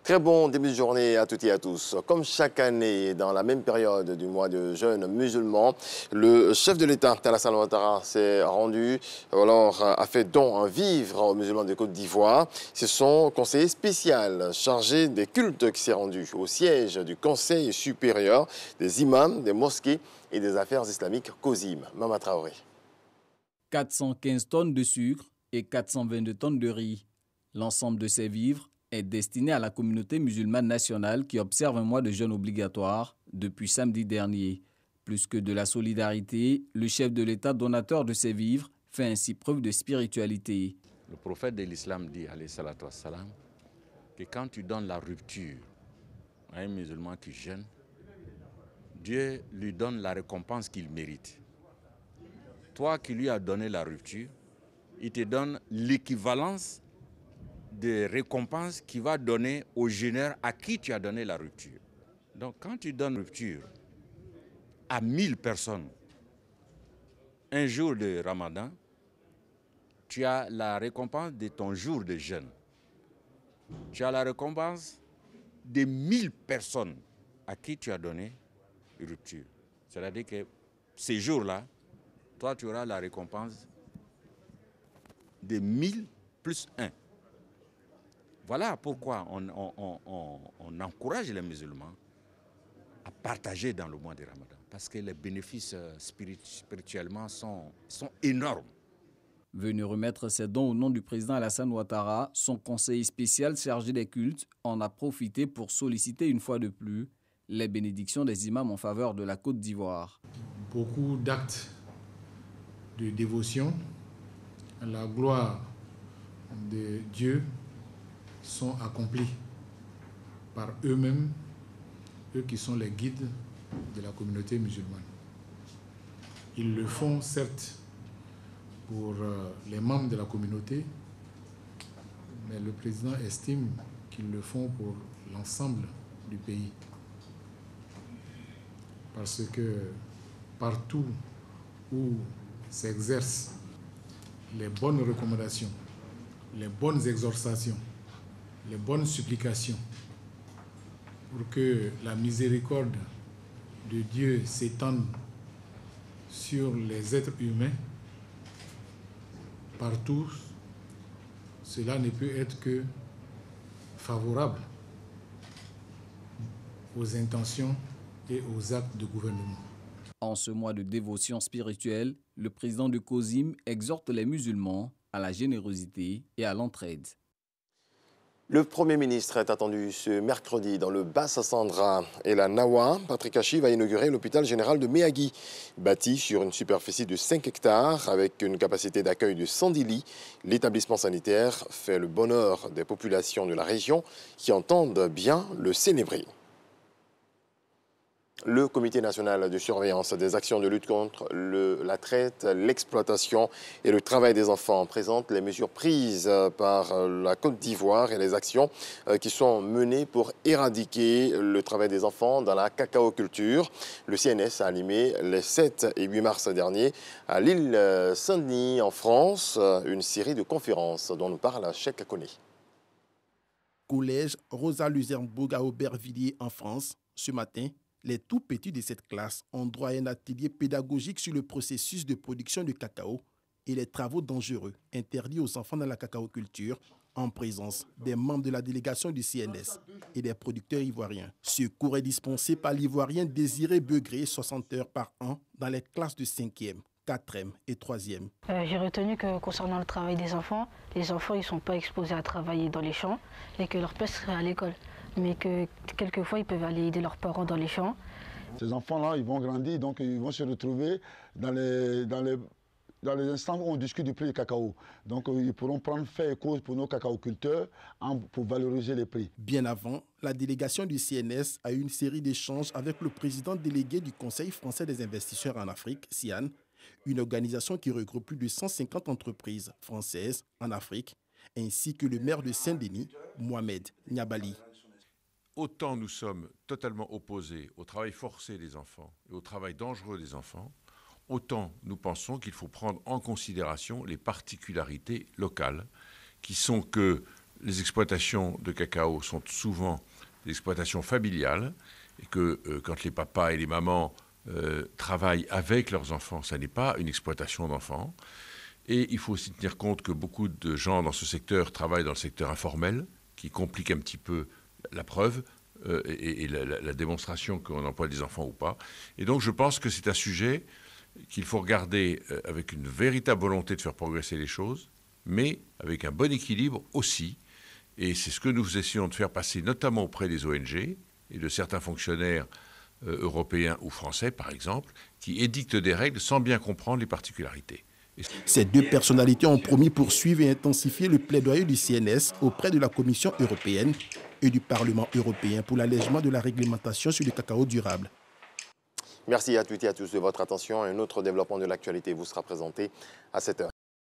Très bon début de journée à toutes et à tous. Comme chaque année, dans la même période du mois de jeûne musulman, le chef de l'État, Alassane Ouattara, s'est rendu, a fait don un vivre aux musulmans de Côte d'Ivoire. C'est son conseiller spécial chargé des cultes qui s'est rendu au siège du Conseil supérieur des imams, des mosquées et des affaires islamiques COSIM. Mama Traoré. 415 tonnes de sucre et 422 tonnes de riz. L'ensemble de ces vivres est destiné à la communauté musulmane nationale qui observe un mois de jeûne obligatoire depuis samedi dernier. Plus que de la solidarité, le chef de l'État donateur de ces vivres fait ainsi preuve de spiritualité. Le prophète de l'islam dit, alayhi salatu wassalam, que quand tu donnes la rupture à un musulman qui jeûne, Dieu lui donne la récompense qu'il mérite. Toi qui lui as donné la rupture, il te donne l'équivalence des récompenses qu'il va donner au jeûneur à qui tu as donné la rupture. Donc quand tu donnes rupture à 1000 personnes un jour de Ramadan, tu as la récompense de ton jour de jeûne. Tu as la récompense de 1000 personnes à qui tu as donné rupture. C'est-à-dire que ces jours-là, toi tu auras la récompense de 1000 plus 1. Voilà pourquoi on encourage les musulmans à partager dans le mois de Ramadan. Parce que les bénéfices spirituellement sont énormes. Venu remettre ses dons au nom du président Alassane Ouattara, son conseiller spécial chargé des cultes en a profité pour solliciter une fois de plus les bénédictions des imams en faveur de la Côte d'Ivoire. Beaucoup d'actes de dévotion à la gloire de Dieu sont accomplis par eux-mêmes, eux qui sont les guides de la communauté musulmane. Ils le font certes pour les membres de la communauté, mais le président estime qu'ils le font pour l'ensemble du pays. Parce que partout où s'exercent les bonnes recommandations, les bonnes exhortations, les bonnes supplications pour que la miséricorde de Dieu s'étende sur les êtres humains, partout, cela ne peut être que favorable aux intentions et aux actes de gouvernement. En ce mois de dévotion spirituelle, le président de COSIM exhorte les musulmans à la générosité et à l'entraide. Le Premier ministre est attendu ce mercredi dans le Bassa-Sandra et la Nawa. Patrick Hachi va inaugurer l'hôpital général de Méagui, bâti sur une superficie de 5 hectares avec une capacité d'accueil de 110 lits. L'établissement sanitaire fait le bonheur des populations de la région qui entendent bien le célébrer. Le Comité national de surveillance des actions de lutte contre la traite, l'exploitation et le travail des enfants présente les mesures prises par la Côte d'Ivoire et les actions qui sont menées pour éradiquer le travail des enfants dans la cacaoculture. Le CNS a animé les 7 et 8 mars dernier à l'île Saint-Denis en France une série de conférences dont nous parle Cheikh Koné. Collège Rosa Luxembourg à Aubervilliers en France, ce matin, les tout petits de cette classe ont droit à un atelier pédagogique sur le processus de production de cacao et les travaux dangereux interdits aux enfants dans la cacaoculture en présence des membres de la délégation du CNS et des producteurs ivoiriens. Ce cours est dispensé par l'Ivoirien Désiré Begré, 60 heures par an, dans les classes de 5e, 4e et 3e. J'ai retenu que concernant le travail des enfants, les enfants ne sont pas exposés à travailler dans les champs et que leur place serait à l'école. Mais que quelquefois, ils peuvent aller aider leurs parents dans les champs. Ces enfants-là, ils vont grandir, donc ils vont se retrouver dans les instants où on discute du prix du cacao. Donc ils pourront prendre fait et cause pour nos cacaoculteurs pour valoriser les prix. Bien avant, la délégation du CNS a eu une série d'échanges avec le président délégué du Conseil français des investisseurs en Afrique, CIAN, une organisation qui regroupe plus de 150 entreprises françaises en Afrique, ainsi que le maire de Saint-Denis, Mohamed Niabali. Autant nous sommes totalement opposés au travail forcé des enfants et au travail dangereux des enfants, autant nous pensons qu'il faut prendre en considération les particularités locales, qui sont que les exploitations de cacao sont souvent des exploitations familiales et que quand les papas et les mamans travaillent avec leurs enfants, ça n'est pas une exploitation d'enfants. Et il faut aussi tenir compte que beaucoup de gens dans ce secteur travaillent dans le secteur informel, qui complique un petit peu la preuve et la démonstration qu'on emploie des enfants ou pas. Et donc je pense que c'est un sujet qu'il faut regarder avec une véritable volonté de faire progresser les choses, mais avec un bon équilibre aussi. Et c'est ce que nous essayons de faire passer notamment auprès des ONG et de certains fonctionnaires européens ou français, par exemple, qui édictent des règles sans bien comprendre les particularités. Ces deux personnalités ont promis poursuivre et intensifier le plaidoyer du CNS auprès de la Commission européenne et du Parlement européen pour l'allègement de la réglementation sur le cacao durable. Merci à toutes et à tous de votre attention. Un autre développement de l'actualité vous sera présenté à 7h.